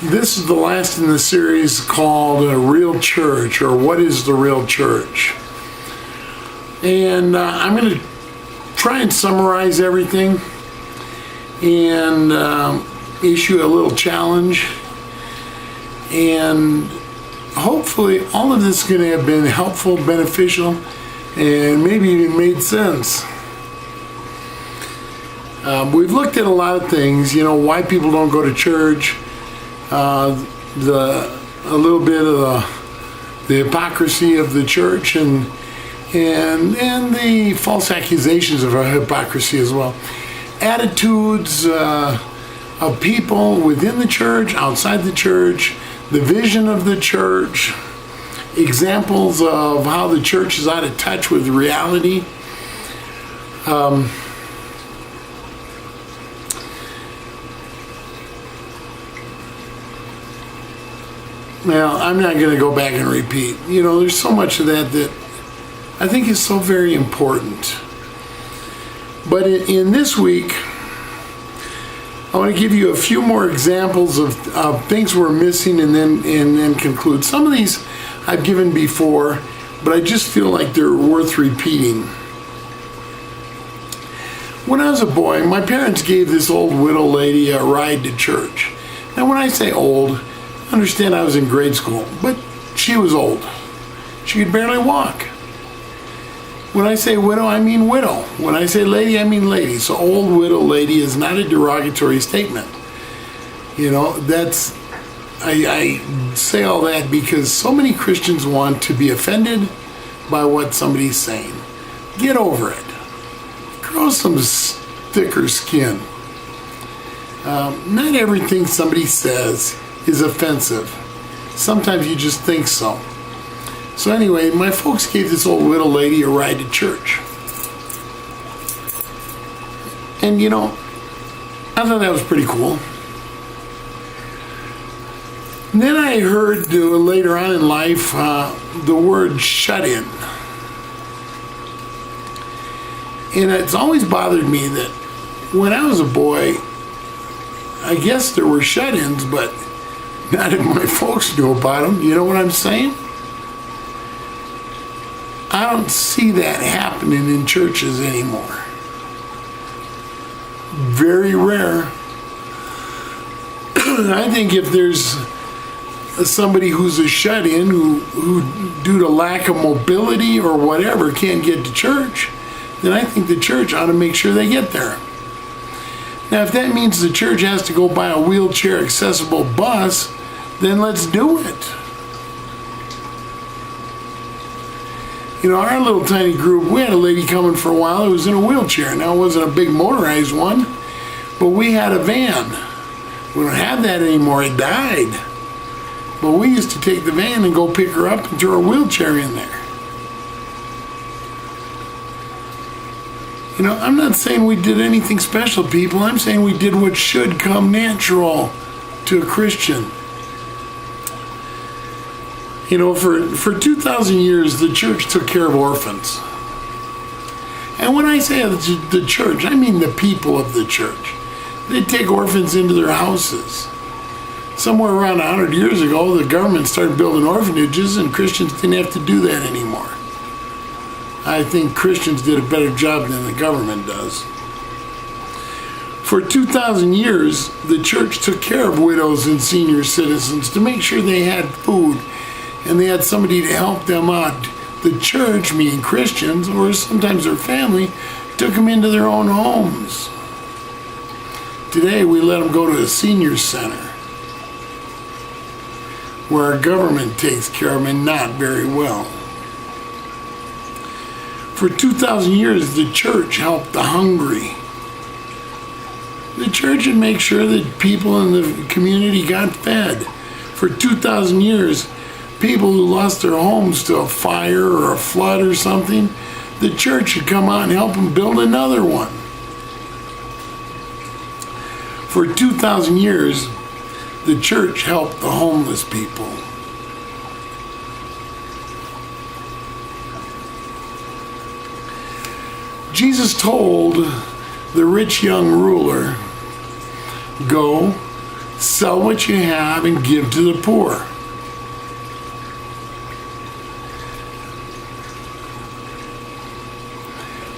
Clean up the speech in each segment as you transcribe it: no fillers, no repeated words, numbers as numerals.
This is the last in the series called Real Church, or What is the Real Church? And I'm going to try and summarize everything and issue a little challenge. And hopefully all of this is going to have been helpful, beneficial, and maybe even made sense. We've looked at a lot of things, why people don't go to church, a little bit of the hypocrisy of the church, and the false accusations of our hypocrisy as well. Attitudes of people within the church, outside the church, the vision of the church, examples of how the church is out of touch with reality. Well, I'm not going to go back and repeat. There's so much of that I think is so very important. But in this week, I want to give you a few more examples of things we're missing and then conclude. Some of these I've given before, but I just feel like they're worth repeating. When I was a boy, my parents gave this old widow lady a ride to church. Now, when I say old, understand I was in grade school, but she was old. She could barely walk. When I say widow, I mean widow. When I say lady, I mean lady. So old widow lady is not a derogatory statement. I say all that because so many Christians want to be offended by what somebody's saying. Get over it. Grow some thicker skin. Not everything somebody says is offensive. Sometimes you just think so. So anyway, my folks gave this old widow lady a ride to church. And I thought that was pretty cool. And then I heard later on in life the word shut-in. And it's always bothered me that when I was a boy, I guess there were shut-ins, but not if my folks knew about them. You know what I'm saying? I don't see that happening in churches anymore. Very rare. I think if there's somebody who's a shut-in who due to lack of mobility or whatever can't get to church, then I think the church ought to make sure they get there. Now, if that means the church has to go buy a wheelchair accessible bus, then let's do it. Our little tiny group, we had a lady coming for a while who was in a wheelchair. Now, it wasn't a big motorized one, but we had a van. We don't have that anymore. It died. But we used to take the van and go pick her up and throw her wheelchair in there. I'm not saying we did anything special, people. I'm saying we did what should come natural to a Christian. For 2,000 years, the church took care of orphans. And when I say the church, I mean the people of the church. They'd take orphans into their houses. Somewhere around 100 years ago, the government started building orphanages, and Christians didn't have to do that anymore. I think Christians did a better job than the government does. For 2,000 years, the church took care of widows and senior citizens to make sure they had food and they had somebody to help them out. The church, meaning Christians, or sometimes their family, took them into their own homes. Today, we let them go to a senior center where our government takes care of them, and not very well. For 2,000 years, the church helped the hungry. The church would make sure that people in the community got fed. For 2,000 years, people who lost their homes to a fire or a flood or something, the church would come out and help them build another one. For 2,000 years, the church helped the homeless people. Jesus told the rich young ruler, "Go, Sell what you have and give to the poor.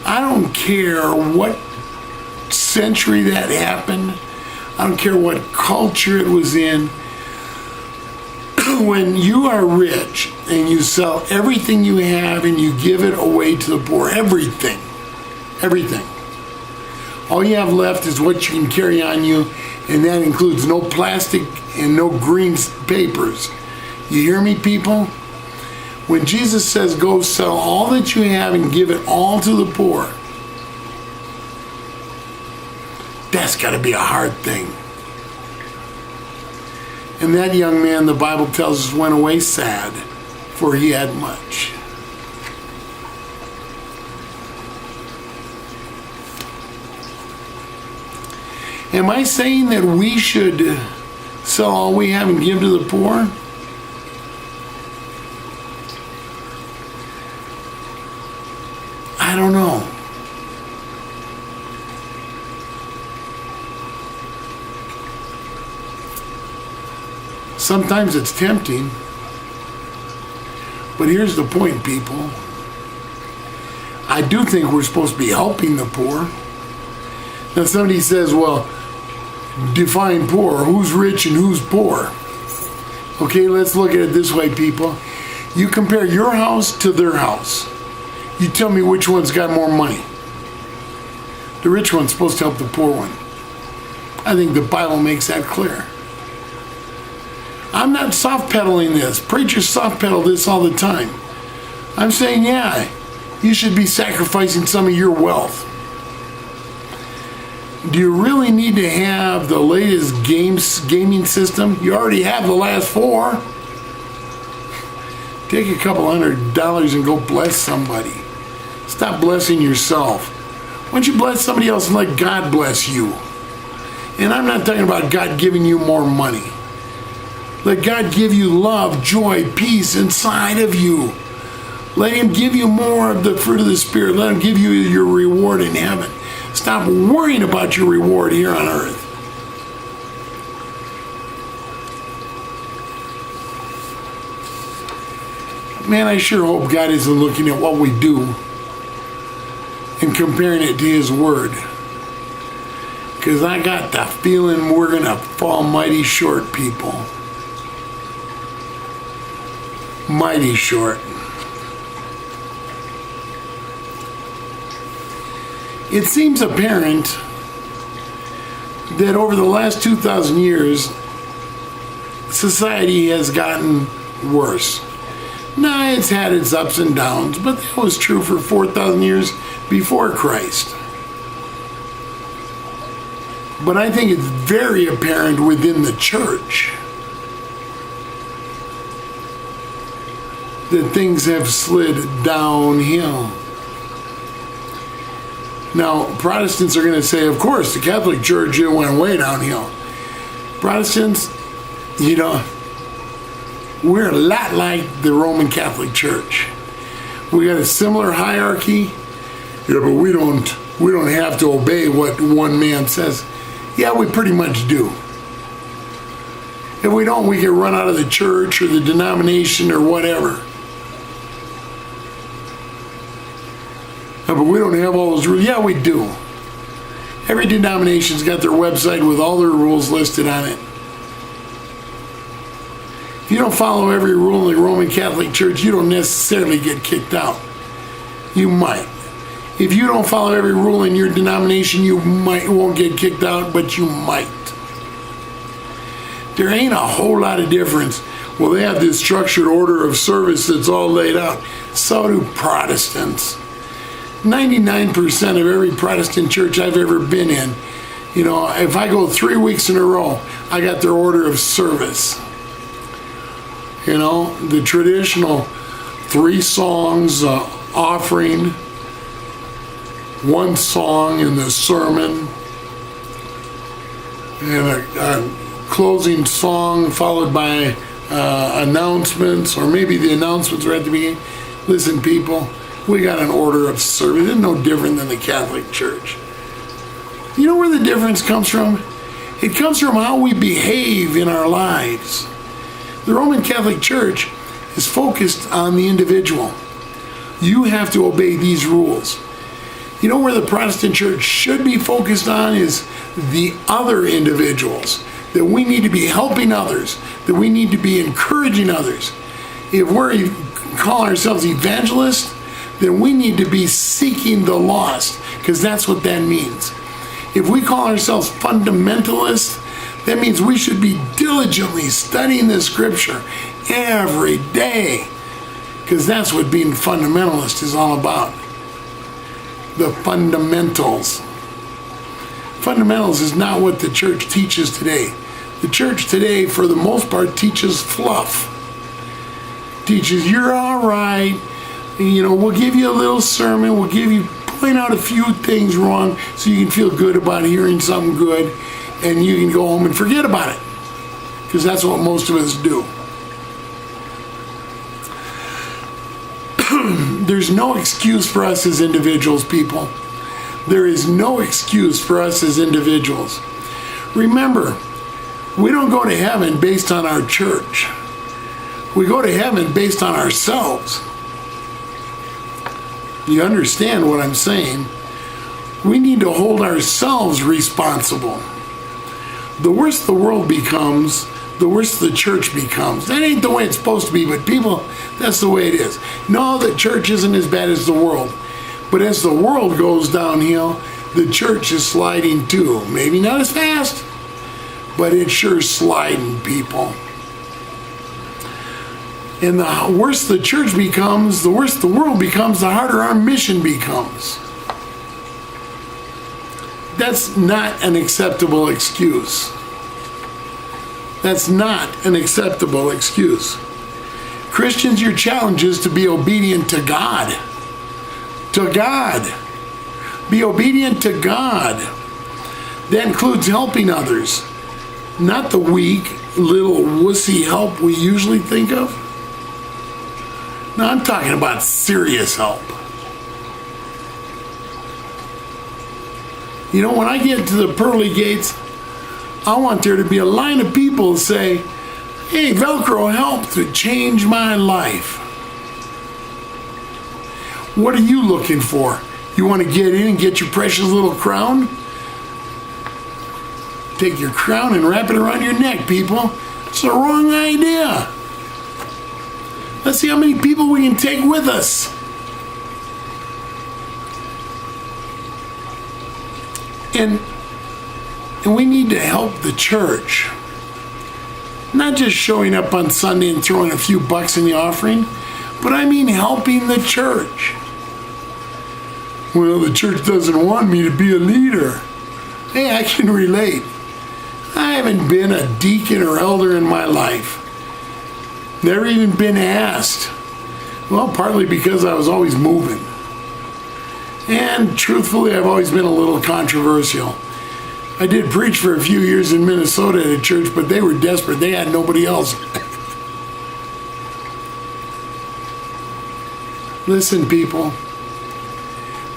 I don't care what century that happened. I don't care what culture it was in. When you are rich and you sell everything you have and you give it away to the poor, everything, all you have left is what you can carry on you, and that includes no plastic and no green papers. You hear me, people? When Jesus says go sell all that you have and give it all to the poor, that's got to be a hard thing. And that young man, the Bible tells us, went away sad, for he had much. Am I saying that we should sell all we have and give to the poor? I don't know. Sometimes it's tempting, but here's the point, people. I do think we're supposed to be helping the poor. Now somebody says, well, define poor. Who's rich and who's poor? Okay, let's look at it this way, people. You compare your house to their house. You tell me which one's got more money. The rich one's supposed to help the poor one. I think the Bible makes that clear. I'm not soft pedaling this. Preachers soft pedal this all the time. I'm saying, yeah, you should be sacrificing some of your wealth. Do you really need to have the latest gaming system? You already have the last 4. Take a couple $100 and go bless somebody. Stop blessing yourself. Why don't you bless somebody else and let God bless you? And I'm not talking about God giving you more money. Let God give you love, joy, peace inside of you. Let Him give you more of the fruit of the Spirit. Let Him give you your reward in heaven. Stop worrying about your reward here on earth. Man, I sure hope God isn't looking at what we do and comparing it to His Word. Because I got the feeling we're going to fall mighty short, people. Mighty short. It seems apparent that over the last 2,000 years, society has gotten worse. Now, it's had its ups and downs, but that was true for 4,000 years before Christ. But I think it's very apparent within the church that things have slid downhill. Now, Protestants are going to say, of course, the Catholic Church, it went way downhill. Protestants, we're a lot like the Roman Catholic Church. We got a similar hierarchy, but we don't have to obey what one man says. Yeah, we pretty much do. If we don't, we get run out of the church or the denomination or whatever. But we don't have all those rules. Yeah, we do. Every denomination's got their website with all their rules listed on it. If you don't follow every rule in the Roman Catholic Church, you don't necessarily get kicked out. You might. If you don't follow every rule in your denomination, you won't get kicked out, but you might. There ain't a whole lot of difference. Well, they have this structured order of service that's all laid out. So do Protestants. 99% of every Protestant church I've ever been in, if I go 3 weeks in a row, I got their order of service. The traditional 3 songs, offering, 1 song in the sermon, and a closing song followed by announcements, or maybe the announcements are at the beginning. Listen, people, we got an order of service. It's no different than the Catholic Church. You know where the difference comes from? It comes from how we behave in our lives. The Roman Catholic Church is focused on the individual. You have to obey these rules. You know where the Protestant Church should be focused on is the other individuals, that we need to be helping others, that we need to be encouraging others. If we call ourselves evangelists, then we need to be seeking the lost, because that's what that means. If we call ourselves fundamentalists, that means we should be diligently studying the scripture every day, because that's what being fundamentalist is all about. The fundamentals. Fundamentals is not what the church teaches today. The church today, for the most part, teaches fluff. Teaches you're all right. We'll give you a little sermon. We'll point out a few things wrong so you can feel good about hearing something good, and you can go home and forget about it, because that's what most of us do. There's no excuse for us as individuals, people. There is no excuse for us as individuals. Remember, we don't go to heaven based on our church. We go to heaven based on ourselves. You understand what I'm saying? We need to hold ourselves responsible. The worse the world becomes, the worse the church becomes. That ain't the way it's supposed to be, but people, that's the way it is. No, the church isn't as bad as the world. But as the world goes downhill, the church is sliding too. Maybe not as fast, but it's sure sliding, people. And the worse the church becomes, the worse the world becomes, the harder our mission becomes. That's not an acceptable excuse. That's not an acceptable excuse. Christians, your challenge is to be obedient to God. To God. Be obedient to God. That includes helping others. Not the weak, little wussy help we usually think of. No, I'm talking about serious help. When I get to the pearly gates, I want there to be a line of people who say, hey, Velcro helped to change my life. What are you looking for? You want to get in and get your precious little crown? Take your crown and wrap it around your neck, people. It's the wrong idea. Let's see how many people we can take with us. And we need to help the church. Not just showing up on Sunday and throwing a few bucks in the offering, but I mean helping the church. Well, the church doesn't want me to be a leader. Hey, I can relate. I haven't been a deacon or elder in my life. Never even been asked. Well, partly because I was always moving. And truthfully, I've always been a little controversial. I did preach for a few years in Minnesota at a church, but they were desperate. They had nobody else. Listen, people.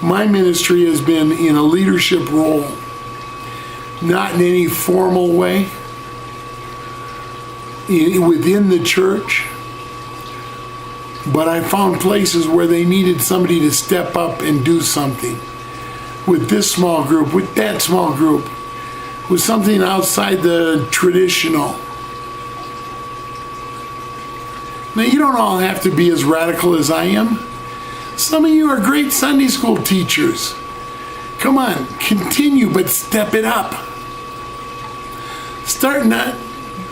My ministry has been in a leadership role. Not in any formal way. Within the church. But I found places where they needed somebody to step up and do something. With this small group, with that small group. With something outside the traditional. Now, you don't all have to be as radical as I am. Some of you are great Sunday school teachers. Come on, continue, but step it up.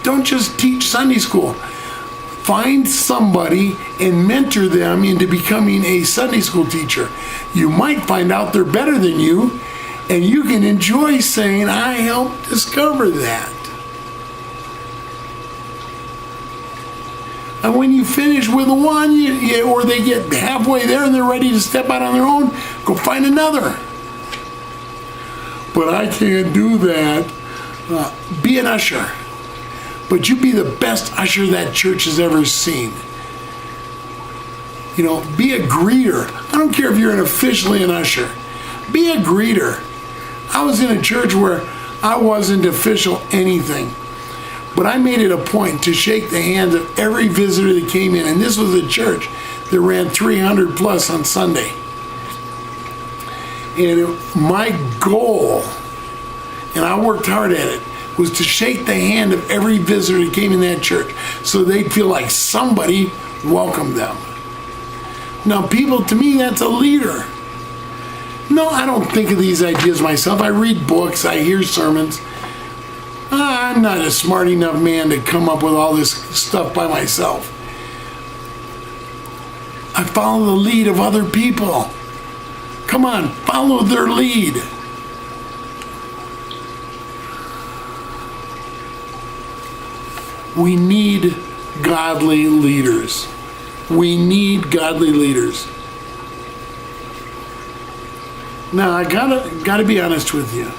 Don't just teach Sunday school. Find somebody and mentor them into becoming a Sunday school teacher. You might find out they're better than you, and you can enjoy saying, I helped discover that. And when you finish with one, or they get halfway there and they're ready to step out on their own, go find another. But I can't do that. Be an usher. But you be the best usher that church has ever seen. Be a greeter. I don't care if you're officially an usher. Be a greeter. I was in a church where I wasn't official anything. But I made it a point to shake the hands of every visitor that came in. And this was a church that ran 300 plus on Sunday. And my goal, and I worked hard at it, was to shake the hand of every visitor that came in that church so they'd feel like somebody welcomed them. Now, people, to me, that's a leader. No, I don't think of these ideas myself. I read books, I hear sermons. I'm not a smart enough man to come up with all this stuff by myself. I follow the lead of other people. Come on, follow their lead. We need godly leaders. We need godly leaders. Now, I gotta be honest with you.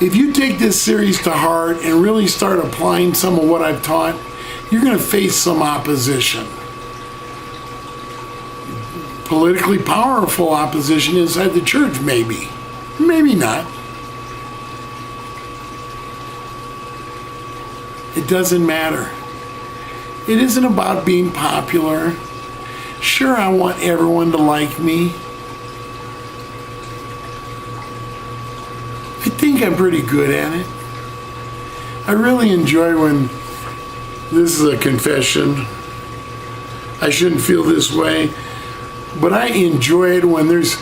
If you take this series to heart and really start applying some of what I've taught, you're gonna face some opposition. Politically powerful opposition inside the church, maybe. Maybe not. It doesn't matter. It isn't about being popular. Sure, I want everyone to like me. I think I'm pretty good at it. I really enjoy when, this is a confession, I shouldn't feel this way, but I enjoy it when there's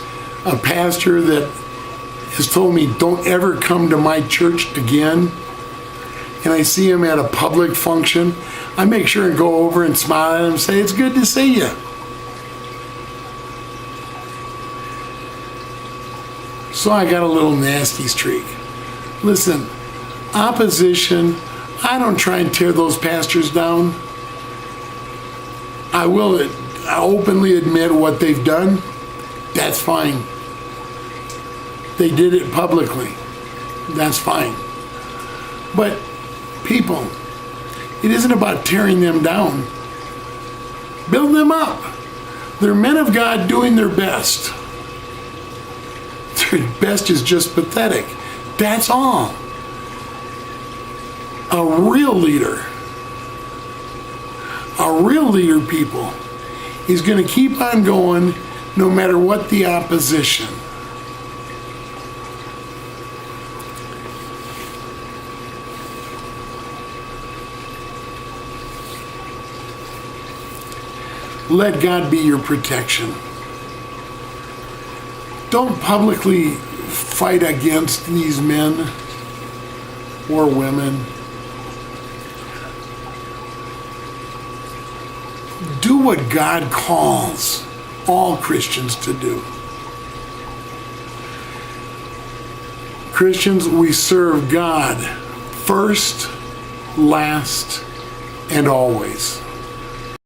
a pastor that has told me, don't ever come to my church again, and I see him at a public function. I make sure and go over and smile at him and say, it's good to see you. So I got a little nasty streak. Listen, opposition, I don't try and tear those pastors down. I will openly admit what they've done. That's fine. They did it publicly. That's fine. But people, it isn't about tearing them down. Build them up. They're men of God doing their best. Their best is just pathetic. That's all. A real leader, people, is going to keep on going no matter what the opposition. Let God be your protection. Don't publicly fight against these men or women. Do what God calls all Christians to do. Christians, we serve God first, last, and always.